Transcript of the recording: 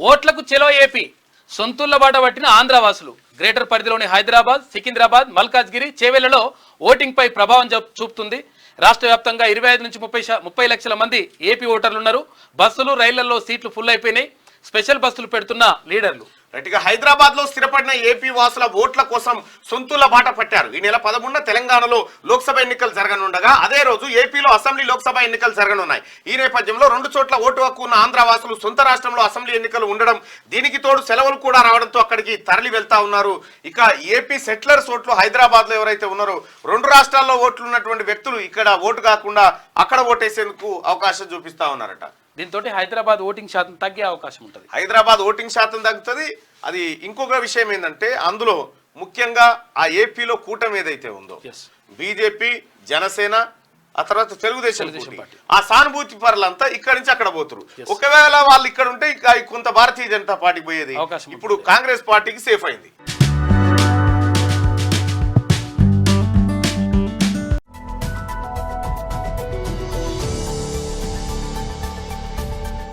ఓట్లకు చెలో ఏపీ సొంతూళ్ల బాట పట్టిన ఆంధ్రవాసులు గ్రేటర్ పరిధిలోని హైదరాబాద్, సికింద్రాబాద్, మల్కాజ్గిరి, చేవెళ్లలో ఓటింగ్ పై ప్రభావం చూపుతుంది. రాష్ట్ర వ్యాప్తంగా 25 నుంచి 30 లక్షల మంది ఏపీ ఓటర్లు ఉన్నారు. బస్సులు, రైళ్లలో సీట్లు ఫుల్ అయిపోయినాయి. స్పెషల్ బస్సులు పెడుతున్న లీడర్లు. రైట్గా హైదరాబాద్ లో స్థిరపడిన ఏపీ వాసుల ఓట్ల కోసం సొంతూళ్ల బాట పట్టారు. ఈ నెల 11న తెలంగాణలో లోక్సభ ఎన్నికలు జరగనుండగా అదే రోజు ఏపీలో అసెంబ్లీ, లోక్సభ ఎన్నికలు జరగనున్నాయి. ఈ నేపథ్యంలో 2 చోట్ల ఓటు హక్కు ఉన్న ఆంధ్ర వాసులు సొంత రాష్ట్రంలో అసెంబ్లీ ఎన్నికలు ఉండడం, దీనికి తోడు సెలవులు కూడా రావడంతో అక్కడికి తరలి వెళ్తా ఉన్నారు. ఇక ఏపీ సెటిలర్స్ ఓట్లు హైదరాబాద్ లో ఎవరైతే ఉన్నారో 2 రాష్ట్రాల్లో ఓట్లు ఉన్నటువంటి వ్యక్తులు ఇక్కడ ఓటు కాకుండా అక్కడ ఓటేసేందుకు అవకాశం చూపిస్తా ఉన్నారట. దీంతో హైదరాబాద్ ఓటింగ్ శాతం తగ్గే అవకాశం ఉంటుంది. హైదరాబాద్ ఓటింగ్ శాతం తగ్గుతుంది. అది ఇంకొక విషయం ఏంటంటే అందులో ముఖ్యంగా ఆ ఏపీలో కూటమి ఏదైతే ఉందో బీజేపీ, జనసేన, ఆ తర్వాత తెలుగుదేశం పార్టీ, ఆ సానుభూతి పరులంతా ఇక్కడి నుంచి అక్కడ పోతురు. ఒకవేళ వాళ్ళు ఇక్కడ ఉంటే కొంత భారతీయ జనతా పార్టీకి పోయేది. ఇప్పుడు కాంగ్రెస్ పార్టీకి సేఫ్ అయింది.